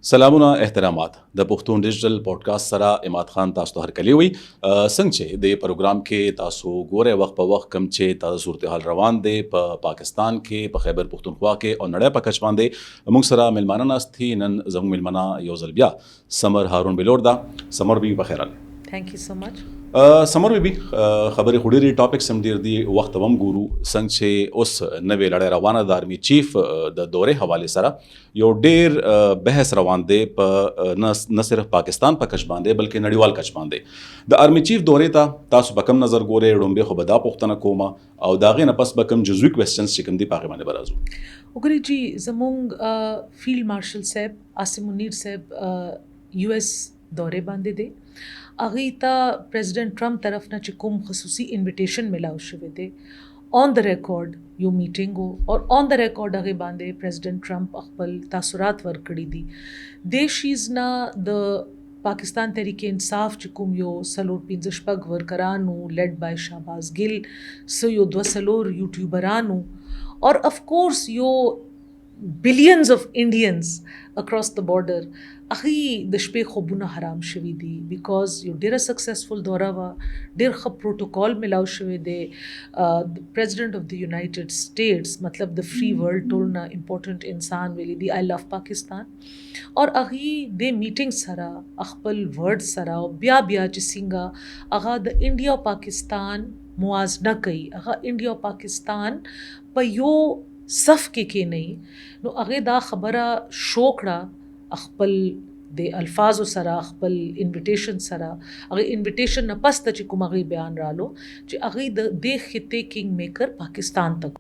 سلامونه احترامات د پښتون ډیجیټل پودکاسټ سره اماد خان تاسو ته هرکلی وي څنګه چې د پروګرام کې تاسو ګوره وخت په وخت کم چې تاسو صورتحال روان دي په پاکستان کې په خیبر پښتونخوا کې او نړۍ په کچ باندې موږ سره ملمانه ناستي نن زموږ ملمانه یو ځل بیا سمر هارون بلور دا سمر بي بخیر Thank you so much. سمر بي خبرې خوري ټاپک سم ډیر دی وخت هم ګورو څنګه چې اوس نوې لړۍ روانه د آرمي چیف د دورې حواله سره یو ډیر بحث روان دی په نه صرف پاکستان په کچ باندې بلکې نړیوال کچ باندې د آرمي چیف دورې ته تاسو په کم نظر ګورئ ډومبه خو به دا پوښتنه کومه او دا غي نه پس به کم جزوي کوېسچنز چې کوم دی پاغه باندې برازو وګورئ جی زمونږ فیلډ مارشل صاحب عاصم منیر صاحب US دورې باندې دی هغه ته پریزیډنټ ټرمپ طرف نه چې کوم خصوصي انویټیشن ملاو شوی دی آن د ریکارډ یو میټینګ او آن د ریکارډ هغه باندې پریزیډنټ ټرمپ خپل تاثرات ورکړي دي د شیز نه د پاکستان تحریک انصاف چې کوم یو سلور 15 شپږ ورکرانو لیډ بای شهباز ګل سو یو 2 سلور یوټیوبرانو اور اف کورس یو billions of Indians across the border اخی د شپې خوبونه حرام شوي دي بیکاز یو ډیره سکسسفل دوره وا ډیر ښه پروتوکول ملاو شوی دی پریزیډنټ اف د یونایټډ سټیټس مطلب د فری ورلد ټولنا امپورټنٹ انسان ویلی دی آی لو پاکستان اور اخی د میټینګ سره خپل ورډ سره بیا چې څنګه هغه د انډیا او پاکستان موازنه کوي هغه انډیا او پاکستان په یو صف کې نه نو هغه دا خبره شوکړه خپل د الفاظو سره خپل انویټیشن سره هغه انویټیشن نه پس ته چې کوم هغه بیان رالو چې هغه د خطه کینګ میکر پاکستان تک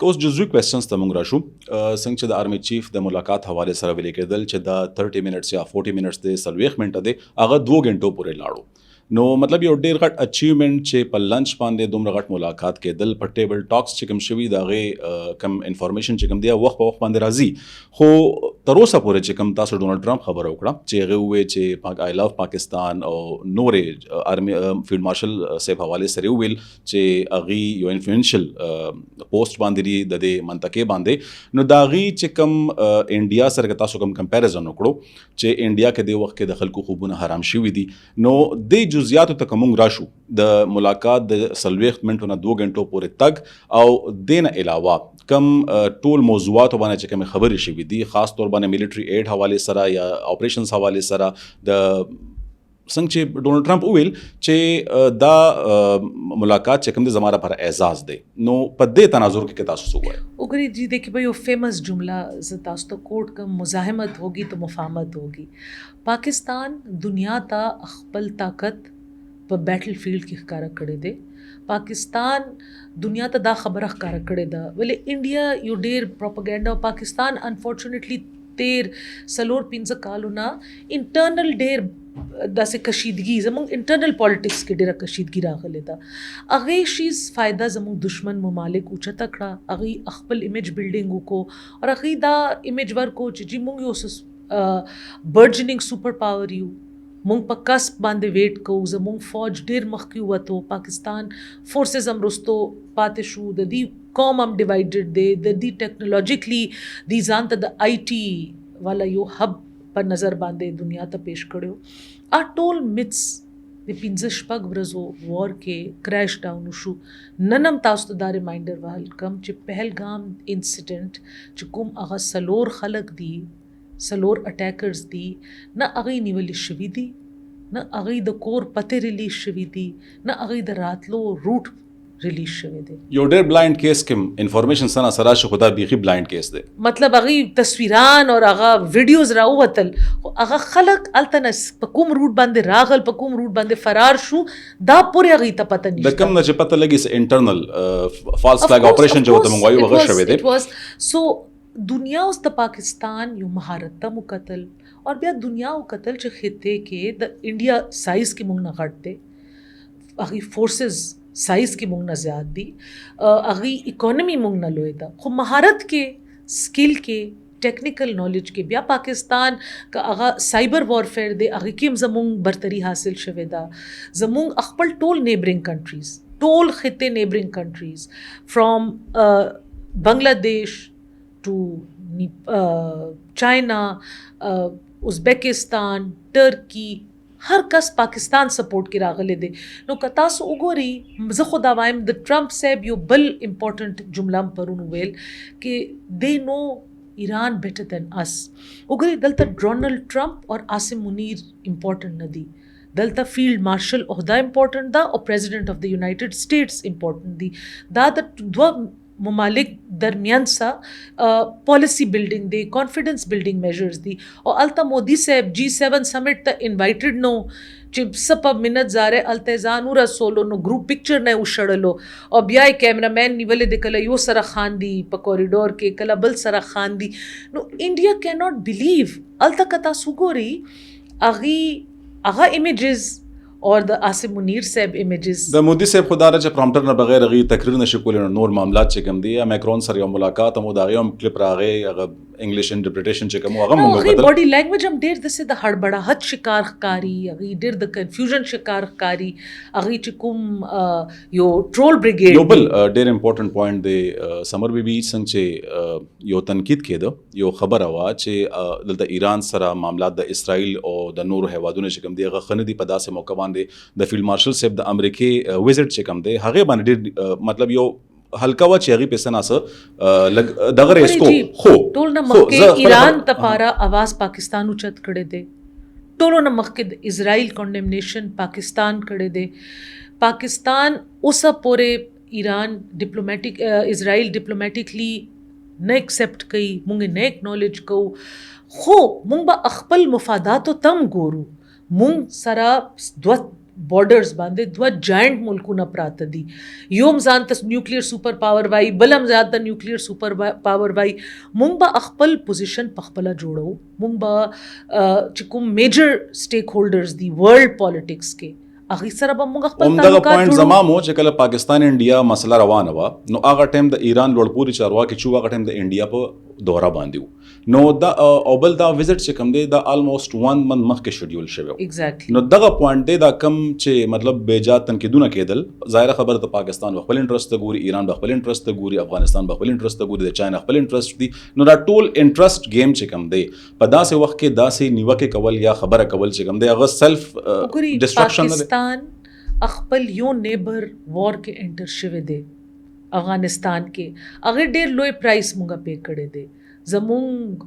کوس جزوي کوېسچنز ته موږ راشو څنګه چې د آرمي چیف د ملاقات حواله سره ویل کېدل چې دا 30 منټس یا 40 منټس د 30 منټه دی هغه 2 غنټو پورې لاړو نو مطلب یو ډیر غټ اچیومنٹ چې په لنچ باندې دومره غټ ملاقات کېدل په ټیبل ټاکس چې کوم شوي دا غي کم انفارمیشن چې کوم دی وخت په وخت باندې راځي خو تر اوسه پورې چې کوم تاسو ډونلډ ټرمپ خبره وکړه چې هغه وې چې آی لو پاکستان او نورې آرمي فیلډ مارشل صاحب حواله سره ویل چې هغه یو انفلوئنشل پوسټ باندې د منطقه باندې نو دا غي چې کوم انډیا سره تاسو کوم کمپیریزن وکړو چې انډیا کې د وخت کې د خلکو خوبونه حرام شوي دي نو د جزئیاتو ته کوم راشو د ملاقات د 30 منټو نه 2 غنټو پورې تک او دین علاوه کم ټول موضوعات باندې چې کوم خبرې شوي دي خاص طور باندې ملټری ایډ حواله سره یا اپریشنز حواله سره د څنګه چې ډونلډ ټرمپ ویل چې دا ملاقات چې کوم د زماره پر اعزاز دی نو په دې تناظر کې تاسو څه وایي وګورئ جی دیکھیے بھائی یو فیمس جملہ ز تاسو ته کوټ کم مزاحمت ہوگی تو مفاهمت ہوگی پاکستان دنیا ته خپل طاقت په بیټل فیلډ کې ښکارا کړی دی پاکستان دنیا ته دا خبره ښکارا کړی ده ولې انډیا یو ډیر پروپاګاندا پاکستان انفورچونټلی 13 کالونه انټرنل ډیر داسې کشیدګي زموږ انټرنل پالیټکس کې ډیره کشیدګي راغلې ده هغه شیز فائدہ زموږ دشمن ممالک اوچته کړه هغه خپل ایمیج بیلډینګ وکړو اور هغه دا ایمیج ورکو چې جی موږ یو برجننګ سپر پاور یو مونږ په کسب باندې ویټ کوو زموږ فوج ډیر مخکې وته پاکستان فورسز هم رستو پاتې شو د دې قوم هم ډیوایډډ دی د دې ټیکنالوژیکلی دی ځان ته د آی ټي والا یو هب په نظر باندې دنیا ته پیش کړو ټول میتس د 15 شپږ ورځو وار کې کریش ډاون شو ننم تاسو ته دا ریمایندر ویلکم چې پهلګام انسیډنٹ چې کوم هغه سلور خلق دي سلور اٹیکرز دي نه هغه نیول شوي دي نه هغه د کور پته ریلیز شوي دي نه هغه د راتلو روټ ریلیز شوی دی یو ډیر بلایند کیس کې انفارمیشن سره سره شو خدا بیخي بلایند کیس دی مطلب هغه تصویران او هغه ویډیوز راووتل هغه خلک التنس په کوم روټ باندې راغل په کوم روټ باندې فرار شو دا پورې هغه ته پته نشته د کوم نه چې پته لګي س انټرنل فالس فلیګ اپریشن جو ته مونږ وایو هغه شوی دی سو دنیا اوس د پاکستان یو مهارت ته مقتل اور بیا دنیا او قتل چې خطه کې د انډیا سایز کې مونږ نه غټ دی هغه فورسز سائز کې مونږ نه زیات دي هغه اکانومي مونږ نه لوی ده خو مهارت کې سکل کې ټیکنیکل نالج کې بیا پاکستان کا هغه سایبر وارفیر دی هغه کې زموږ برتری حاصل شوه ده زموږ خپل ټول نیبرینګ کنټریز ټول خطه نیبرینګ کنټریز فرام بنگلادیش to China, Uzbekistan, Turkey, हर कस पाकिस्तान सपोर्ट की रागले they know कतास उगोरी ज़ खुदा वाइम द ट्रम्प सेब यो बल इम्पोर्टेंट जुमलाम परुन वेल कि they know Iran better than us उगरी दलता डोनाल्ड ट्रम्प और आसिम मुनीर इम्पोर्टेंट नदी दलता फील्ड मार्शल ओहदा इम्पोर्टेंट दा और president of the United States important दी दा द्वा ममालिक दरमियान सा पॉलिसी बिल्डिंग दे कॉन्फिडेंस बिल्डिंग मेजर्स दी और अल्ता मोदी साहब G7 समिट ता इन्वाइटेड नो चिप्सप मिनत जारे अल्तेजानूरा सोलो नो ग्रुप पिक्चर ने उशड़लो और ब्याय कैमरामैन निवले दे कला यो सरा खान दी प कॉरिडोर के कला बल सरा खान दी नो इंडिया कैन नॉट बिलीव अल्ता कता सुगोरी आगा इमेजेस और द आसिम मुनीर साहब इमेजेस د مودي صاحب خدای چې پرامپټر نه بغیر غي تقریر نشي کولای نور معاملات چې کوم دي یا ماکرون سره یو ملاقات مو دا غيوم کلیپ راغی هغه انګلیش انټرپریټیشن چې کوم هغه مونږ غي بدل بॉडी लैंग्वेज हम ډیر د سه د هړبړاهټ شکار ښکاری غي ډیر د کنفیوژن شکار ښکاری غي چې کوم یو ټرول بریګیډ یو بل ډیر امپورټنت پوینټ دی سمر بیبي څنګه چې یو تنقید کېده یو خبره وا چې دلته ایران سره معاملات د اسرائیل او د نورو هیوادونو چې کوم دی هغه خنه دی په داسې موقع باندې د فیلډ مارشل صاحب د امریکای وزټ چې کوم دی هغه باندې ډیر مطلب یو हल्का वा चेरी पेसन असं दगर इसको हो टोल न मक्के ईरान तपारा आवाज पाकिस्तान उचत कड़े दे टोलो न मक्के इजराइल कॉन्डेमनेशन पाकिस्तान कड़े दे पाकिस्तान उस पूरे ईरान डिप्लोमेटिक इजराइल डिप्लोमेटिकली न एक्सेप्ट कई मुंगे न एक्नॉलेज को हो मुंग बा अखपल मुफादात तम गोरू मुंग सरा द्वत बॉर्डर्स बांधे द्वा जायंट मुल्कूना प्रातदी योम जान तस न्यूक्लियर सुपर पावर वाई बलम ज़्यादा न्यूक्लियर सुपर पावर वाई मुंबा अखपल पोजिशन पखपला जोड़ो मुंबा चिकुम मेजर स्टेक होल्डर्स दी वर्ल्ड पॉलिटिक्स के अगी सर अब मुंग अखपल उमदा पॉइंट जमामो چې कल पाकिस्तान इंडिया मसला روان وا نو هغه ټیم د ایران لوړپوري چاروا کې چې هغه ټیم د انډیا په دورا باندې نو دا اوبل دا وزټ چې کوم دی دا آلموست 1 منث مخکې شیډول شوی ایگزیکټلی نو دغه پوینټ دی دا کم چې مطلب بیجا تنقیدونه کېدل ظاهر خبره ته پاکستان خپل انټرست ګوري ایران خپل انټرست ګوري افغانستان خپل انټرست ګوري د چاینا خپل انټرست دی نو دا ټول انټرست گیم چې کوم دی په داسې وخت کې داسې نیوکه کول یا خبره کول چې کوم دی هغه سلف ډسټرکشن نه پاکستان خپل یو نیبر وار کې انټر شوه دی افغانستان کې هغه ډیر لوی پرایس مونږه پے کړی دی زمونږ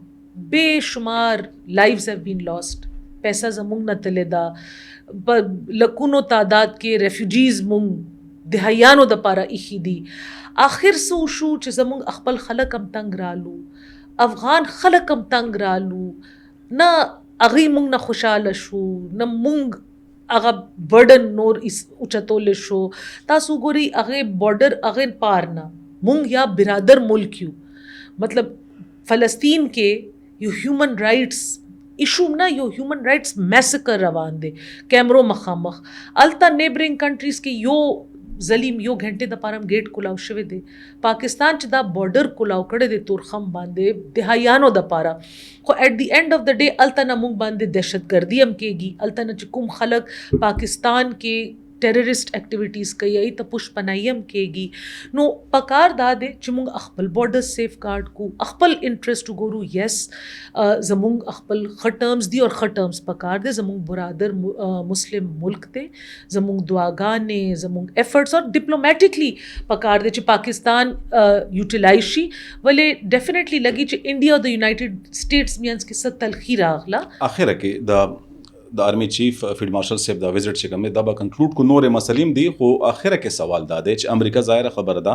बेशुमार लाइव्स हैव बीन लॉस्ट पैसा ज़मूंग न तले दा लकुनो तादाद के रेफ्यूजीज़ मुंग दिहायानो द पारा इखी दी आखिर सो शू च ज़मूंग अखपल खलक हम तंग रालू अफ़गान खलक हम तंग रालू न अगी मुंग न खुशाल शू न मुंग अगा बर्डन नोर इस उचतोल शो तासु गोरी अगे बॉर्डर अगे पार ना मुंग या बिरादर मुल्क यू मतलब फ़लस्तीन के यो ह्यूमन राइट्स इशू ना यो ह्यूमन राइट्स मैसेकर रवान दे कैमरो मखामख अल्ता नेबरिंग कंट्रीज़ के यो जलीम यो घंटे द पारम गेट कुलाव शवे दे पाकिस्तान च दा बॉर्डर कुलाव कड़े दे तुरखम बांधे दिहायानो द पारा को at the end of the day अल्ता ना मुंग बांधे दहशत गर्दी हम केगी अल्ता ना चिकुम खलक पाकिस्तान के टेररिस्ट एक्टिविटीज़ कई आई त पुश पनाइम केगी नो पकार दादे चिमुंग अखपल बॉर्डर सेफ गार्ड को अखपल इंटरेस्ट गोरू यस जमुंग अखपल खटर्म्स दी और खटर्म्स पकार दे जमुंग बुरादर मुस्लिम मुल्क दे जमुंग दुआगाने जमुंग एफर्ट्स और डिप्लोमेटिकली पकार दे च पाकिस्तान यूटिलाइशी वले डेफिनेटली लगी च इंडिया और द यूनाइटेड स्टेट्स मियंस के सत तलखी रागला आखिर के د आर्मी चीफ फील्ड मार्शल साहब دا وزټ چې کوم دا به کنکلود کو نور مسلیم دی خو اخره کې سوال دا دی چې امریکا ظاهر خبره ده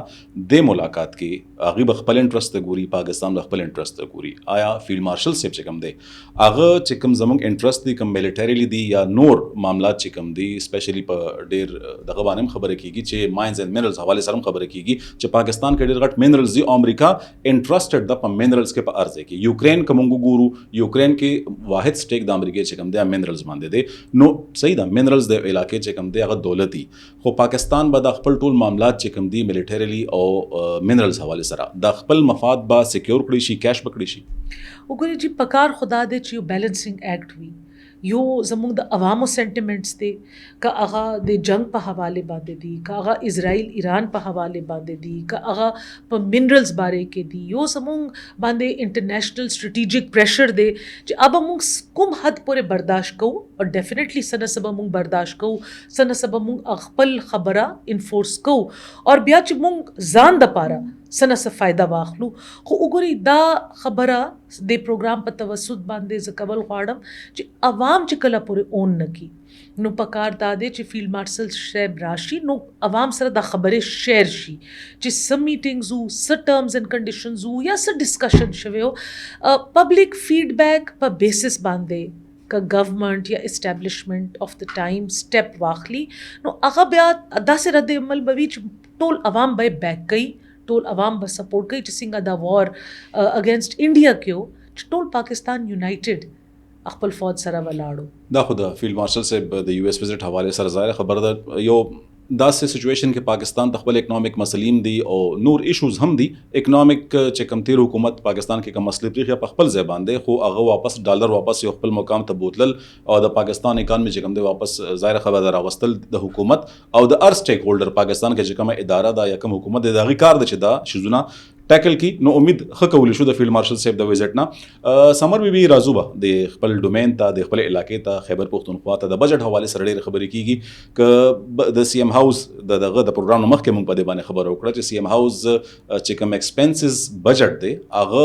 د ملاقات کې هغه خپل انټرست ګوري پاکستان خپل انټرست ګوري آیا فیلډ مارشل صاحب چې کوم دی هغه چې کوم زموږ انټرست دی کوم ملټریلی دی یا نور معاملات چې کوم دی سپیشلی په ډیر دغه باندې خبره کیږي چې ماینز اند منرالز حواله سره خبره کیږي چې پاکستان کې ډیر غټ منرالز دی امریکا انټرستډ د په منرالز کې په ارزه کې یوکرین کوم ګورو یوکرین کې واحد سټیک د امریکا چې کوم دی منرالز باندې دی نو صحیح ده منرالز د علاقې چې کوم دی هغه دولتي خو پاکستان به د خپل ټول معاملات چې کوم دی ملټریلی او منرالز حواله سره د خپل مفاد با سکیور کړی شي کیش پکړی شي وګورئ چې پکار خدا دې چې یو بیلنسینګ ایکټ وي यो ज़मूंग द अवामो सेंटिमेंट्स दे का आगा दे जंग पर हवाले बांधे दी का आगा इज़राइल ईरान पर हवाले बांधे दी का आगा पर मिनरल्स बारे के दी यो ज़मूंग बांधे इंटरनेशनल स्ट्रेटेजिक प्रेशर दे जे अब अमूंग कुम हद पूरे बर्दाश्त कऊ और डेफिनेटली सन सब अमूंग बर्दाश्त कऊ सन सब अमूंग अखपल खबरा इन्फोर्स कऊ और ब्या च मूंग जान द पारा सन स फ़ायदा वाखलू खो उगरी दा खबरा दे प्रोग्राम पर तवसुद बांधे ज कबल ख्वाड़म जे अवाम च कला पूरे ओन न की नो पकार दादे च फील्ड मार्शल शैब राशि नो अवाम सर दा खबरें शेयर शी च स मीटिंग्स हु स टर्म्स एंड कंडीशंस हु या स डिस्कशन शवे हो पब्लिक फीडबैक पर बेसिस बांधे का गवर्नमेंट या establishment of the time step वाखली नो अगब्या अदा से रद्द अमल बवीच टोल अवाम बे बैक कई टोल अवाम बस सपोर्ट कई चिसिंगा दा वॉर अगेंस्ट इंडिया क्यों टोल पाकिस्तान यूनाइटेड अखपल फौज सरा वलाड़ो दा खुदा फील्ड मार्शल से द यूएस विजिट हवाले सर ज़ाहिर खबर दा यो दास से सिचुएशन के पाकिस्तान तकबल इकनॉमिक मसलीम दी और नूर इशूज़ हम दी इकनॉमिक चे कमतीर हुकूमत पाकिस्तान के कम मसले प्रीख या पखपल ज़बान दे खो अगो वापस डॉलर वापस यो खपल मुकाम तबूतल और द पाकिस्तान इकानमी चे कम दे वापस ज़ाहिर खबर दर अवस्तल द हुकूमत और द अर स्टेक होल्डर पाकिस्तान के चे कम इदारा दा या कम हुकूमत दे दागी कार दे चे दा शिजुना टैकल की नो उम्मीद खकौली शु the field marshal safe the visit ना समर भी राजूबा दे खपल डोमेन ता दे खपल इलाके ता खैबर पुख्तनख्वा ता द बजट हवाले सर ढेर खबरें कीगी क द सीएम हाउस द प्रोग्राम मख के मुंग पदे बाने खबर ओकड़ा च सीएम हाउस च कम एक्सपेंसेस बजट दे आग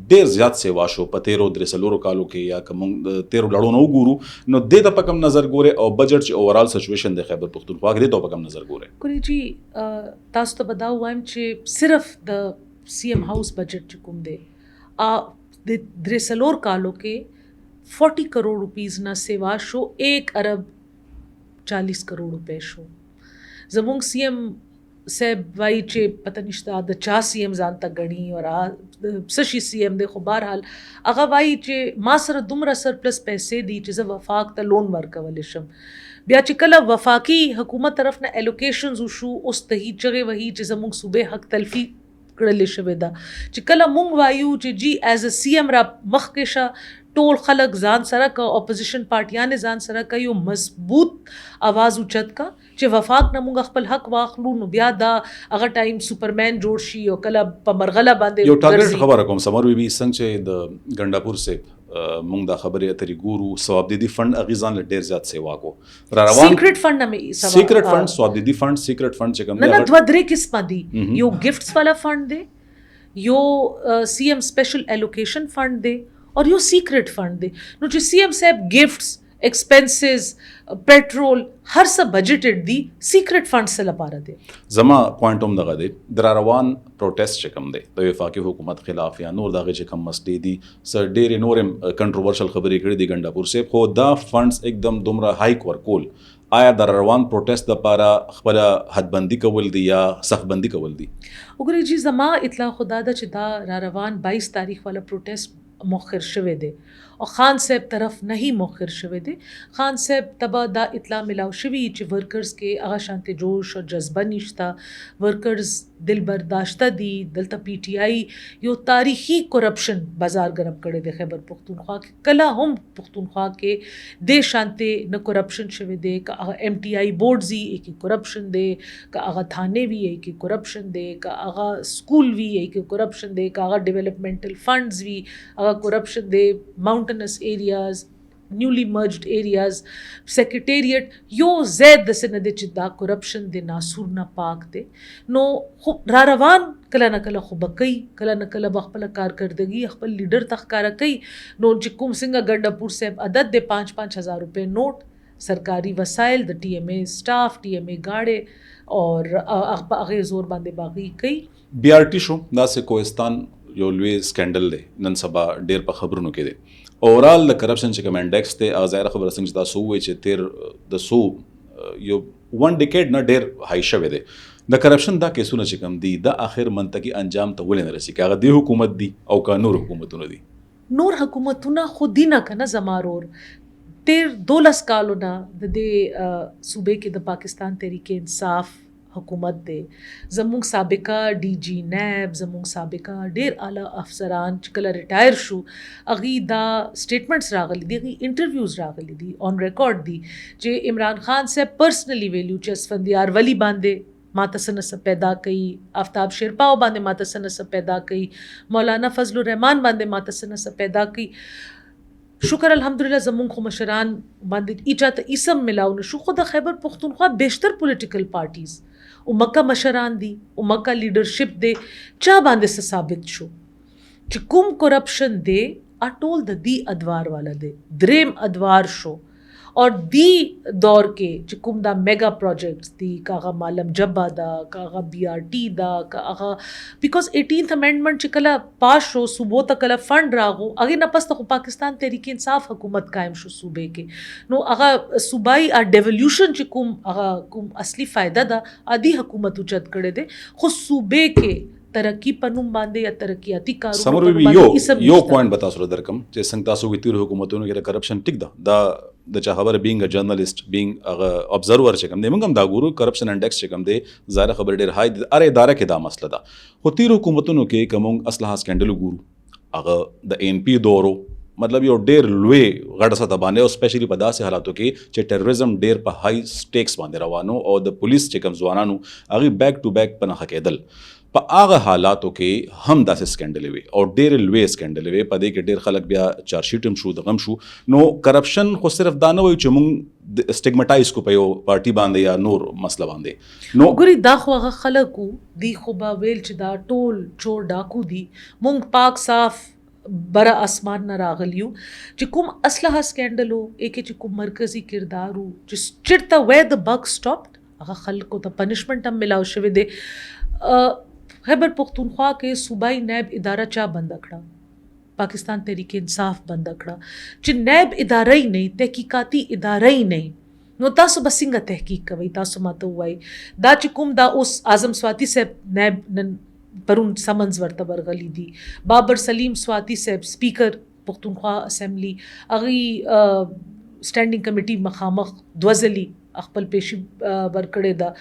ढेर ज्यादा से वाशो पतेरो द्रेसलोरो कालो के या कम तेरो लड़ो नो गुरु नो दे द पकम नजर गोरे और बजट च ओवरऑल सिचुएशन दे खैबर पुख्तनख्वा के दे तो पकम नजर गोरे कुरी जी तास तो बताओ वाइम चे सिर्फ द सीएम हाउस बजट चुकुम दे द्रेसलोर कालो के 40 करोड़ रुपीज़ ना सेवा शो 1 अरब 40 करोड़ रुपए शो जमुंग सीएम सेब वाई चे पता निश्ता द चा सीएम जान तक गणी और सशी सीएम दे खुबार हाल अगा वाई चे मासर दुमरा सरप्लस पैसे दी चीज़ वफाक ता लोन वर्क वलिशम ब्या चिकला वफाकी हुकूमत तरफ ना एलोकेशंस उशू उस तही जगह वही चीज़ मुंग सुबह हक तलफी कड़ले शवेदा चिकला मुंग वायु चे जी एज अ सीएम रा मखकेशा टोल खलक जान सरा का ऑपोजिशन पार्टियां ने जान सरा का यो मजबूत आवाज़ उचत का चे वफाक नमुंग अखपल हक वाखलू नु ब्यादा अगर टाइम सुपरमैन जोड़शी और कला पमरगला बांधे यो टारगेट खबर रकम समर भी संग चे द गंडापुर से मुंग दा खबर तरी गुरु सवाबदीदी फंड अगीजान ले ढेर ज्यादा सेवा को रारवान सीक्रेट फंड में सीक्रेट फंड सवाबदीदी फंड सीक्रेट फंड चे कम ना द्वदरे किस्म दी यो गिफ्ट्स वाला फंड दे यो सीएम स्पेशल एलोकेशन फंड दे और यो सीक्रेट फंड दे नो जो सीएम साहब गिफ्ट्स एक्सपेंसेस पेट्रोल हर सब बजटेड दी सीक्रेट फंड से लपारा दे जमा क्वांटम दगा दे दरारवान प्रोटेस्ट चकम दे तो वफाकी हुकूमत खिलाफ या नूर दागे चकम मसले दी सर डेरे नूरम कंट्रोवर्शियल खबरें कड़ी दी गंडापुर से खो दा फंड्स एकदम दुमरा हाइक वर्कोल आया दरारवान प्रोटेस्ट द पारा खबरा हदबंदी कवल दी या सखबंदी कवल दी उगरी जी जमा इतला खुदा दा चिदा रारवान 22 तारीख वाला प्रोटेस्ट मौखर शवे दे और खान साहब तरफ नहीं मौखर शवे दे खान साहब तबा दा इतला मिलाव शवी च वर्कर्स के आगा शांति जोश और जज्बा निश्ता वर्कर्स दिल बर्दाश्ता दी दलता पीटीआई यो तारीखी करप्शन बाजार गरम करे दे खैबर पुख्तनख्वा के कला हम पुख्तनख्वा के दे शांति न करप्शन शवे दे का आगा एमटीआई बोर्ड जी एक करप्शन दे का आगा थाने भी एक करप्शन दे का आगा स्कूल भी एक करप्शन दे का आगा डेवलपमेंटल फंड्स भी आगा करप्शन दे mountainous areas newly merged areas secretariat यो जैद दसे नदे चिदा करप्शन दे नासूर ना पाक दे नो रारवान कला न कला खुबकई कला न कला बखपला कारकर्दगी अखपल लीडर तखकारा कई नो जिकुम सिंगा गंडापुर से अदद दे 5-5 हज़ार रुपये नोट सरकारी वसाइल द टीएमए स्टाफ टीएमए गाड़े और आगे जोर बांधे बागी कई बीआरटी शो दा से कोहिस्तान यो लुए स्कैंडल दे नन सबा डेर पर खबरों के दे ओवरऑल द करप्शन चे कम इंडेक्स ते आज़ायर खबर संग दा सो वे चे तेर द सो यो 1 डिकेड ना डेर हाई शवे दे द करप्शन दा केसु न चिकम दी द आखिर मंतकी अंजाम तो वले न रसी का दी हुकूमत दी औ का नूर हुकूमत न दी नूर हुकूमतुना खुदी ना कना जमारोर तेर 2 कालो ना दे सूबे के द पाकिस्तान तहरीक इंसाफ हुकूमत दे ज़मूंग साबिका DG नैब ज़मूंग साबिका ढेर आला अफसरान चिकला रिटायर शू अगी दा स्टेटमेंट्स रागली दी अगी इंटरव्यूज़ रागली दी ऑन रिकॉर्ड दी जे इमरान खान से पर्सनली वेल्यू चे असफंदियार वली बांदे माता नसब पैदा कई आफ्ताब शेरपाओ बांदे माता नसब पैदा कई मौलाना फजलुर रहमान बांदे माता नसब पैदा कई शुक्र अल्हम्दुलिल्लाह ज़मूंग खो मशरान बांदे ईचा त इसम मिलाओ न शु खुदा खैबर पुख्तूनख्वा बेशतर पॉलिटिकल पार्टीज़ उमक्का मशरान दी उमक्का लीडरशिप दे चा बांदे से साबित शो चिकुम करप्शन दे अटोल द दी अदवार वाला दे द्रेम अदवार शो और दी दौर के चिकुम दा मेगा प्रोजेक्ट्स दी कागा मालम जब्बा दा कागा BRT दा कागा बिकॉज 18th अमेंडमेंट चिकला पास शो सुबह तकला फंड रागो अगे नपस तक पाकिस्तान तहरीक इंसाफ हुकूमत कायम शो सूबे के नो अगा सूबाई आ डेवल्यूशन चिकुम अगा कुम असली फ़ायदा दा आदि हुकूमत उचत करे दे खुद सूबे के तरक्की पनुम बांदे या तरक्कियाती कारों समर भी यो पॉइंट बता सुरो दरकम जे संगतासो वितिर हुकूमतों के करप्शन टिक द खबर being a journalist being observer चकम दे मंगम दा गुरु करप्शन इंडेक्स चकम दे ज़ाहिर खबर डेर हाई अरे इदारा के दा मसला दा होतीर हुकूमतों के कमंग असलहा स्कैंडल गुरु द NP दौरो मतलब यो डेर लुए गड़ सा तबाने और स्पेशली पदा से हालातों के चे टेररिज्म डेर पर हाई स्टेक्स बांधे रवानो और द पुलिस चेकम जवानानु आगे बैक टू बैक पना हकेदल पर आग हालातों के हम दासे स्कैंडल हुए और डेर लुए स्कैंडल हुए पदे के डेर खलक बिया चार्जशीटम शू दगम शू नो करप्शन को सिर्फ दानो वही चमुंग स्टिग्मेटाइज को पयो पार्टी बांधे या नूर मसला बांधे नो गुरी दाखवा खलकू दी खुबा वेल चिदा टोल चोर डाकू दी मुंग पाक साफ बरा आसमान न रागलियू चिकुम असलहा स्कैंडल हो एक चिकुम मरकजी किरदार हो जिस चिरता वे द बग स्टॉप्ड अगर खल को तो पनिशमेंट हम मिलाओ शवे दे खैबर पुख्तूनख्वा के सूबाई नैब इदारा चा बंद अखड़ा पाकिस्तान तहरीक इंसाफ बंद अखड़ा च नैब इदारा ही नहीं तहकीकाती इदारा ही नहीं नो तासो बसिंगा तहकीक कवई तासो मातो हुआई दा चिकुम दा उस आजम स्वाति से नैब परुन समन्स वर्तबर गली दी बाबर सलीम स्वाति सेब स्पीकर पुख्तूनख्वा असम्बली अगी स्टैंडिंग कमेटी मखामख द्वजली अखपल पेशी बरकड़े दा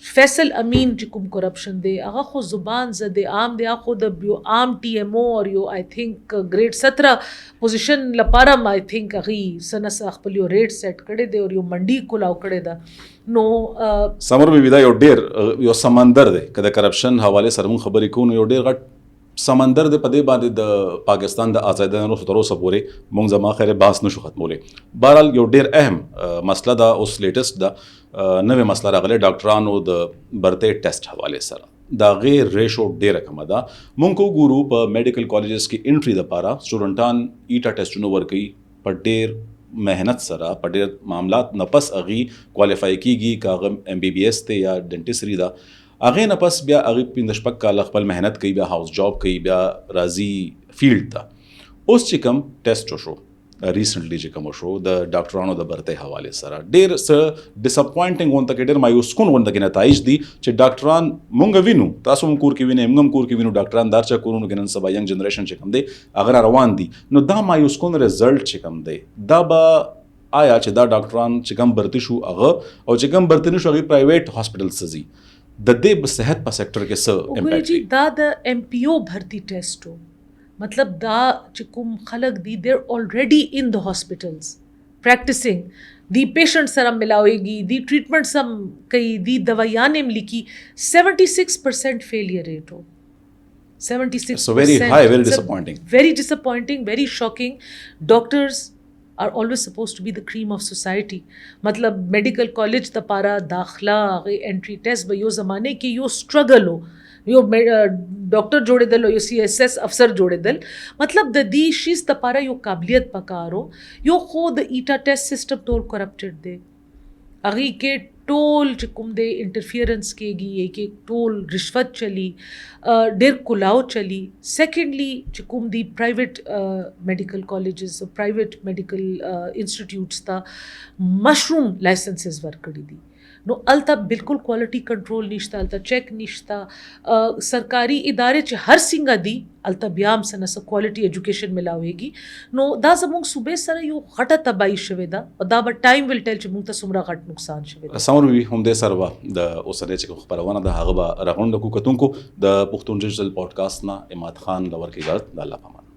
फैसल अमीन चिकुम करप्शन दे अगा खो जुबान जदे आम दे खुद यो आम TMO और यो आई थिंक ग्रेड 17 पोजीशन लपारम आई थिंक अगी सनस अखपल यो रेट सेट करे दे और यो मंडी कुलाव करे दा नो समर में विदा यो डेर यो समंदर दे कदा करप्शन हवाले सरमु खबर इकुन यो डेर गट समंदर दे पदे बादे द पाकिस्तान द आज़ादनो सुतरो सपोरे मुंग जमा खैर बास नशु खत्मोले बहरहाल यो डेर अहम मसला दा उस लेटेस्ट दा नवे मसला रागले डॉक्टरानो द बरते टेस्ट हवाले सर दा गैर रेशो डेर रकम दा मुंग को गुरु पर मेडिकल कॉलेजेस की एंट्री द पारा स्टूडेंटान ईटा टेस्ट नो वर्कई पर डेर मेहनत सरा पर डेर मामलात नपस अगी क्वालिफाई की गी कागम MBBS थे या डेंटिस्ट्री दा आगे नपस ब्या अगी पिंदशपक का लखपल मेहनत कई ब्या हाउस जॉब कई ब्या राजी फील्ड था उस चिकम टेस्ट शो रिसेंटली चिकम शो द डॉक्टरानो द बरते हवाले सरा डेर स डिसअपॉइंटिंग वन तक डेर मायूस कुन वन तक नताइज दी चे डॉक्टरान मुंग विनु तासो मुंकूर की विने मुंगम कूर की विनु डॉक्टरान दारचा कुरुन गनन सब यंग जनरेशन चिकम दे अगर रवान दी नो दा मायूस कुन रिजल्ट चिकम दे दबा आया चे दा डॉक्टरान चिकम बरती शू अग और चिकम बरती शू अगी प्राइवेट हॉस्पिटल सजी ददे सेहत पर सेक्टर के स इम्पैक्ट जी दा द MPO भर्ती टेस्ट हो मतलब दा चिकुम खलक दी देर already in the hospitals practising दी पेशेंट सरम मिलाएगी दी ट्रीटमेंट सम कई दी दवाइयाँ ने लिखी 76% फेलियर रेट हो 76%. So very high, very disappointing. Very disappointing, very shocking. Doctors are always supposed to be the cream of society. मतलब मेडिकल कॉलेज द पारा दाखला एंट्री टेस्ट ब यो ज़माने की यो स्ट्रगल हो यो डॉक्टर जोड़े दल यो CSS अफसर जोड़े दल मतलब द दी शीज़ द पारा यो काबिलियत पकारो यो खुद ईटा टेस्ट सिस्टम टोल करप्टेड दे अगी के टोल चिकुम दे इंटरफियरेंस केगी एक एक टोल रिश्वत चली डेर कुलाव चली सेकेंडली चिकुम दी private medical colleges private medical institutes था मशरूम लाइसेंसेस वर्क करी दी نو الته بالکل کوالټي کنټرول نشته، الته چیک نشته. سرکاري ادارې چې هر څنګه دي الته بیا هم څه نه څه کوالټي ایجوکیشن ملاویږي. نو دا زموږ صوبې سره یو غټه تباهي شوې ده او دا به ټایم ویل ټیل چې موږ ته څومره غټ نقصان شوی دی. سمون وي همدې سره به د اوسنۍ چې کوم خپرونه ده هغه به راغونډه کو کتونکو د پښتون ډیجیټل پودکاسټ نه اماد خان لور کې اجازه د الله پامان.